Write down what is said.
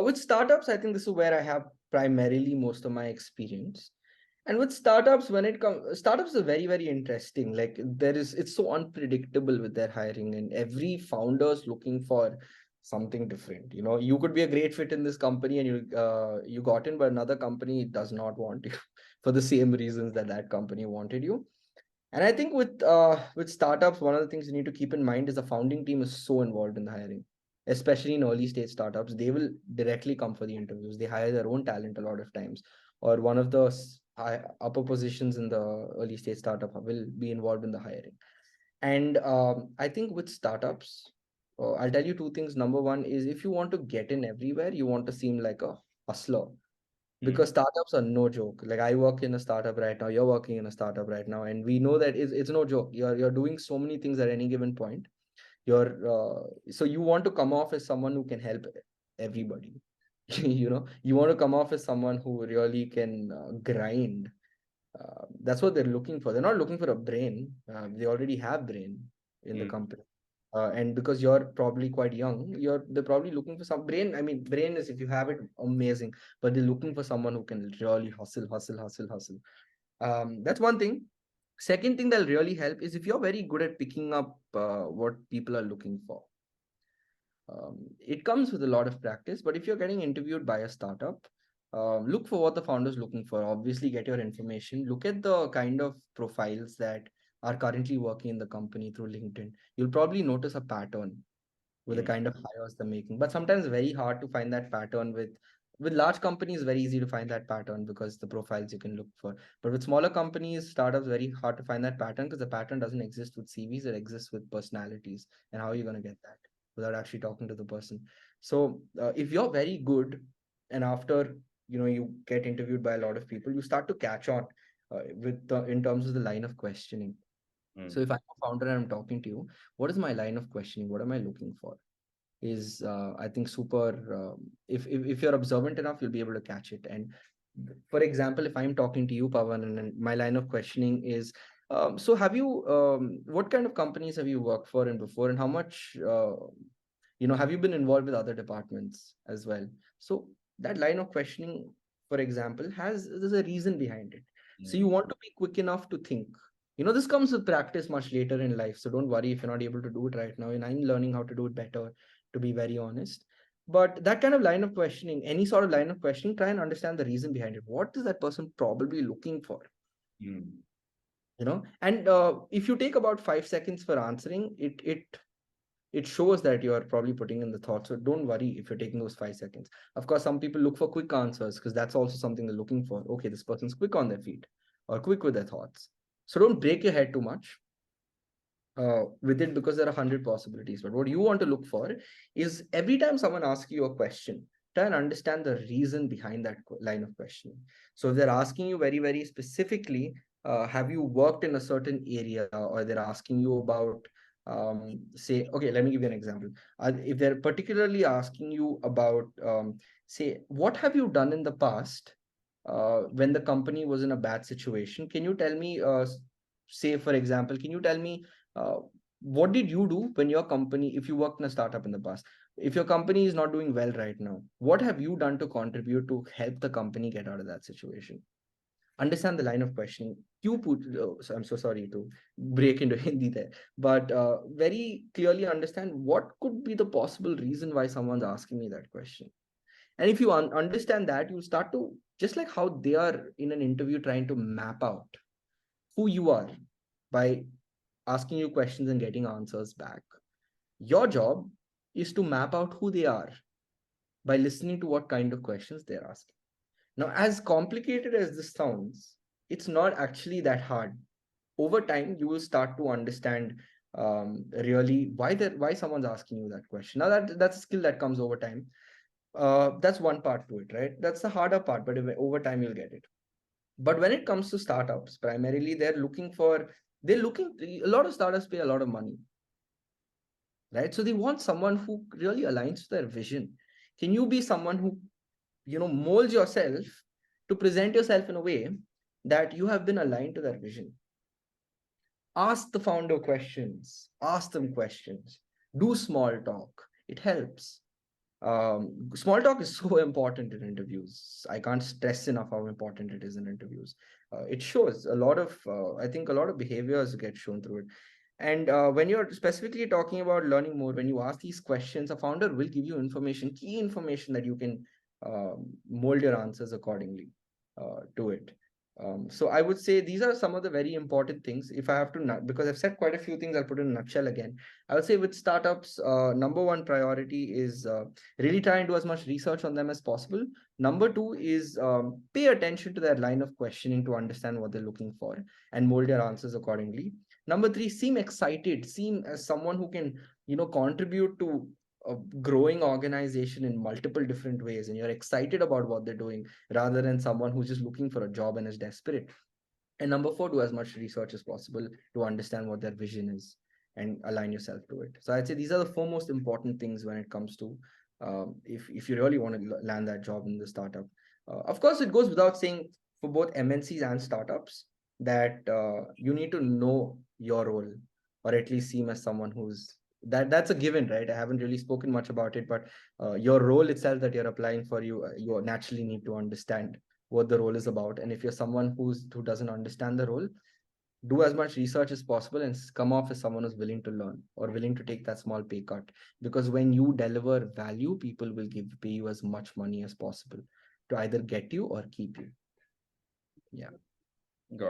with startups, I think this is where I have primarily most of my experience. And with startups, when it comes, startups are very, very interesting. Like it's so unpredictable with their hiring, and every founder is looking for something different. You could be a great fit in this company and you got in, but another company does not want you for the same reasons that company wanted you. And I think with startups, one of the things you need to keep in mind is the founding team is so involved in the hiring, especially in early stage startups. They will directly come for the interviews. They hire their own talent a lot of times, or one of the upper positions in the early stage startup will be involved in the hiring. And I think with startups, I'll tell you two things. Number one is if you want to get in everywhere, you want to seem like a hustler, because startups are no joke. Like I work in a startup right now, you're working in a startup right now, and we know that it's no joke. You're doing so many things at any given point. So you want to come off as someone who can help everybody. You want to come off as someone who really can grind. That's what they're looking for. They're not looking for a brain. They already have brain in the company. And because you're probably quite young, they're probably looking for some brain. I mean, brain is, if you have it, amazing, but they're looking for someone who can really hustle. That's one thing. Second thing that'll really help is if you're very good at picking up what people are looking for. It comes with a lot of practice, but if you're getting interviewed by a startup, look for what the founder's looking for. Obviously, get your information. Look at the kind of profiles that are currently working in the company through LinkedIn. You'll probably notice a pattern with the kind of hires they're making. But sometimes very hard to find that pattern with large companies. Very easy to find that pattern because the profiles you can look for. But with smaller companies, startups, very hard to find that pattern because the pattern doesn't exist with CVs. It exists with personalities. And how are you going to get that without actually talking to the person? So if you're very good, and after you get interviewed by a lot of people, you start to catch on in terms of the line of questioning. So if I'm a founder and I'm talking to you, what is my line of questioning? What am I looking for? Is I think super. If you're observant enough, you'll be able to catch it. And for example, if I'm talking to you, Pawan, and my line of questioning is, so have you, what kind of companies have you worked for and before, and how much, have you been involved with other departments as well? So that line of questioning, for example, there's a reason behind it. So you want to be quick enough to think. This comes with practice much later in life. So don't worry if you're not able to do it right now. And I'm learning how to do it better, to be very honest. But that kind of line of questioning, any sort of line of questioning, try and understand the reason behind it. What is that person probably looking for? And if you take about 5 seconds for answering, it shows that you are probably putting in the thought. So don't worry if you're taking those 5 seconds. Of course, some people look for quick answers because that's also something they're looking for. Okay, this person's quick on their feet or quick with their thoughts. So don't break your head too much with it, because there are 100 possibilities. But what you want to look for is every time someone asks you a question, try and understand the reason behind that line of questioning. So if they're asking you very, very specifically, have you worked in a certain area, or they're asking you about, say, okay, let me give you an example. If they're particularly asking you about, say, what have you done in the past when the company was in a bad situation? Can you tell me, say, for example, can you tell me what did you do when your company, if you worked in a startup in the past, if your company is not doing well right now, what have you done to contribute to help the company get out of that situation? Understand the line of questioning. So I'm so sorry to break into Hindi there, but very clearly understand what could be the possible reason why someone's asking me that question. And if you understand that, you'll start to, just like how they are in an interview trying to map out who you are by asking you questions and getting answers back. Your job is to map out who they are by listening to what kind of questions they're asking. Now, as complicated as this sounds, it's not actually that hard. Over time, you will start to understand really why someone's asking you that question. Now, that's a skill that comes over time. That's one part to it, right? That's the harder part, but over time you'll get it. But when it comes to startups, primarily a lot of startups pay a lot of money, right? So they want someone who really aligns to their vision. Can you be someone who, molds yourself to present yourself in a way that you have been aligned to their vision? Ask the founder questions, ask them questions, do small talk. It helps. Small talk is so important in interviews. I can't stress enough how important it is in interviews. It shows a lot of, I think a lot of behaviors get shown through it. And when you're specifically talking about learning more, when you ask these questions, a founder will give you information, key information that you can mold your answers accordingly to it. So I would say these are some of the very important things. If I have to, because I've said quite a few things, I'll put in a nutshell again. I would say with startups, number one priority is really try and do as much research on them as possible. Number two is pay attention to their line of questioning to understand what they're looking for and mold your answers accordingly. Number three, seem excited, seem as someone who can, contribute to a growing organization in multiple different ways, and you're excited about what they're doing rather than someone who's just looking for a job and is desperate. And number four, do as much research as possible to understand what their vision is and align yourself to it. So I'd say these are the four most important things when it comes to if you really want to land that job in the startup. Of course, it goes without saying for both MNCs and startups that you need to know your role, or at least seem as someone who's that's a given, right? I haven't really spoken much about it, but your role itself that you're applying for, you naturally need to understand what the role is about. And if you're someone who doesn't understand the role, do as much research as possible and come off as someone who's willing to learn or willing to take that small pay cut. Because when you deliver value, people will pay you as much money as possible to either get you or keep you. Yeah. Got